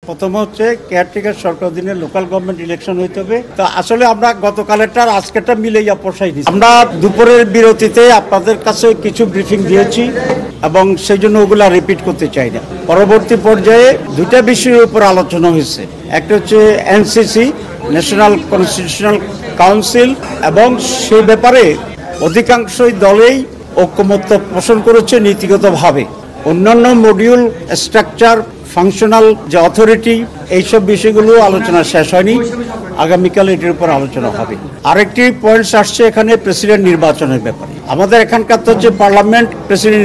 প্রথম হচ্ছে কেয়ারটেকার সরকার অধীনে লোকাল গভর্নমেন্ট ইলেকশন হইতে হবে। তো আসলে আমরা গতকালেরটার আজকেরটা মিলেইয়া পোষাই দিচ্ছি। আমরা দুপুরের বিরতিতে আপনাদের কাছে কিছু ব্রিফিং দিয়েছি এবং সেই জন্য ওগুলা রিপিট করতে চাই না। পরবর্তী পর্যায়ে দুইটা বিষয়ের উপর আলোচনা হয়েছে। একটা হচ্ছে এনসিসি, ন্যাশনাল কনস্টিটিউশনাল কাউন্সিল, এবং সেই ব্যাপারে অধিকাংশই দলেই ঐকমত্য পোষণ করেছে নীতিগতভাবে। অন্যান্য মডিউল, স্ট্রাকচার, ফাংশনাল যে অথরিটি, এইসব বিষয়গুলো আলোচনা শেষ হয়নি। আগামীকাল এটির উপর আলোচনা হবে। আরেকটি পয়েন্টস আসছে এখানে প্রেসিডেন্ট নির্বাচনের ব্যাপারে। আমাদের এখানকার তো হচ্ছে পার্লামেন্ট প্রেসিডেন্ট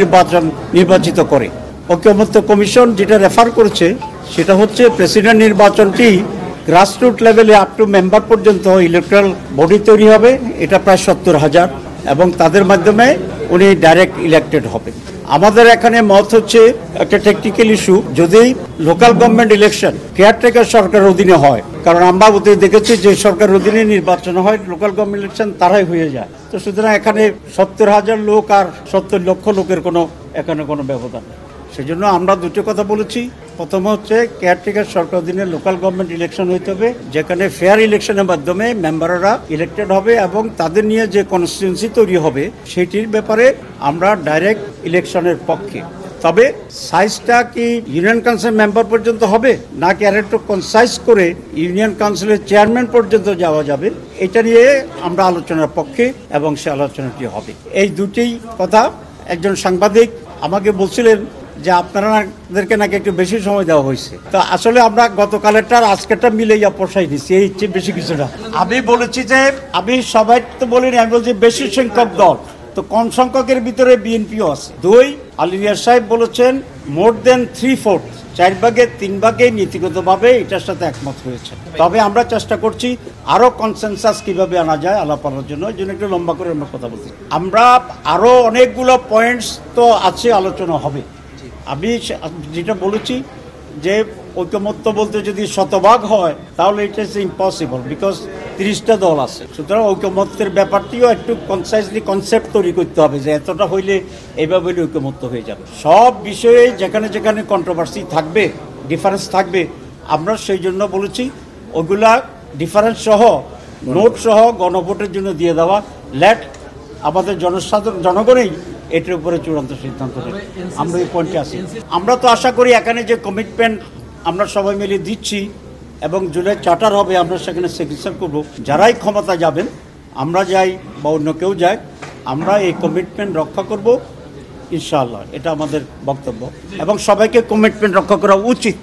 নির্বাচিত করে। ঐকমত্য কমিশন যেটা রেফার করেছে সেটা হচ্ছে প্রেসিডেন্ট নির্বাচনটি গ্রাসরুট লেভেলে আপ টু মেম্বার পর্যন্ত ইলেকট্রাল বডি তৈরি হবে। এটা প্রায় 70,000 এবং তাদের মাধ্যমে উনি ডাইরেক্ট ইলেক্টেড হবে। আমাদের এখানে মত হচ্ছে একটা টেকনিক্যাল ইস্যু, যদি লোকাল গভর্নমেন্ট ইলেকশন কেয়ারটেকার সরকারের অধীনে হয়, কারণ আমরা দেখেছি যে সরকারের অধীনে নির্বাচন হয়, লোকাল গভর্নমেন্ট ইলেকশন তারাই হয়ে যায়। তো সুতরাং এখানে 70,000 লোক আর 70 লক্ষ লোকের এখানে কোনো ব্যবধান নেই। সেজন্য আমরা দুটো কথা বলেছি। প্রথম হচ্ছে কেয়ারটেকার সরকার অধীনে লোকাল গভর্নমেন্ট ইলেকশন হইতে হবে, যেখানে ফেয়ার ইলেকশনের মাধ্যমে মেম্বাররা ইলেক্টেড হবে এবং তাদের নিয়ে যে কনস্টিটিউয়েন্সি তৈরি হবে সেটির ব্যাপারে আমরা ডাইরেক্ট ইলেকশনের পক্ষে। তবে সাইজটা কি ইউনিয়ন কাউন্সিল মেম্বার পর্যন্ত হবে, নাকি আর একটু কনসাইজ করে ইউনিয়ন কাউন্সিলের চেয়ারম্যান পর্যন্ত যাওয়া যাবে, এটা নিয়ে আমরা আলোচনার পক্ষে এবং সে আলোচনাটি হবে। এই দুটি কথা। একজন সাংবাদিক আমাকে বলছিলেন যে আপনাদেরকে নাকি একটু বেশি সময় দেওয়া হয়েছে। তো আসলে আমরা গতকালেরটার আজকেরটা মিলেইয়া পোষাই দিচ্ছি, এই হচ্ছে বেশি কিছু না। আমি বলেছি যে আমি সবাই তো বলিনি, আমি বলছি বেশি সংখ্যক দল, তো কম সংখ্যকের ভিতরে বিএনপিও আছে। 2, আলী রিয়াজ সাহেব বলেছেন মোর দেন 3/4, 4 ভাগে 3 ভাগে নীতিগতভাবে এটার সাথে একমত হয়েছে। তবে আমরা চেষ্টা করছি আরো কনসেনসাস কিভাবে আনা যায় আলাপ আলোচনার জন্য। এই জন্য একটু লম্বা করে আমরা কথা বলছি। আমরা আরো অনেকগুলো পয়েন্টস তো আছে, আলোচনা হবে। আমি যেটা বলেছি যে ঐকমত্য বলতে যদি শতভাগ হয় তাহলে ইট ইজ ইম্পসিবল, বিকজ 30টা দল আছে। সুতরাং ঐকমত্যের ব্যাপারটিও একটু কনসাইজলি কনসেপ্ট তৈরি করতে হবে যে এতটা হইলে এইভাবে ঐকমত্য হয়ে যাবে। সব বিষয়ে যেখানে যেখানে কন্ট্রোভার্সি থাকবে, ডিফারেন্স থাকবে, আমরা সেই জন্য বলেছি ওগুলা ডিফারেন্স সহ, নোট সহ গণভোটের জন্য দিয়ে দেওয়া। লেট আমাদের জনগণই এটার উপরে চূড়ান্ত সিদ্ধান্ত নেবে। আমরা এই পয়েন্টে আছি। আমরা তো আশা করি এখানে যে কমিটমেন্ট আমরা সবাই মিলে দিচ্ছি এবং জুলাই চার্টার হবে, আমরা সেখানে সিগনেচার করব। যারাই ক্ষমতা যাবেন, আমরা যাই বা অন্য কেউ যায়, আমরা এই কমিটমেন্ট রক্ষা করব ইনশাআল্লাহ। এটা আমাদের বক্তব্য এবং সবাইকে কমিটমেন্ট রক্ষা করা উচিত।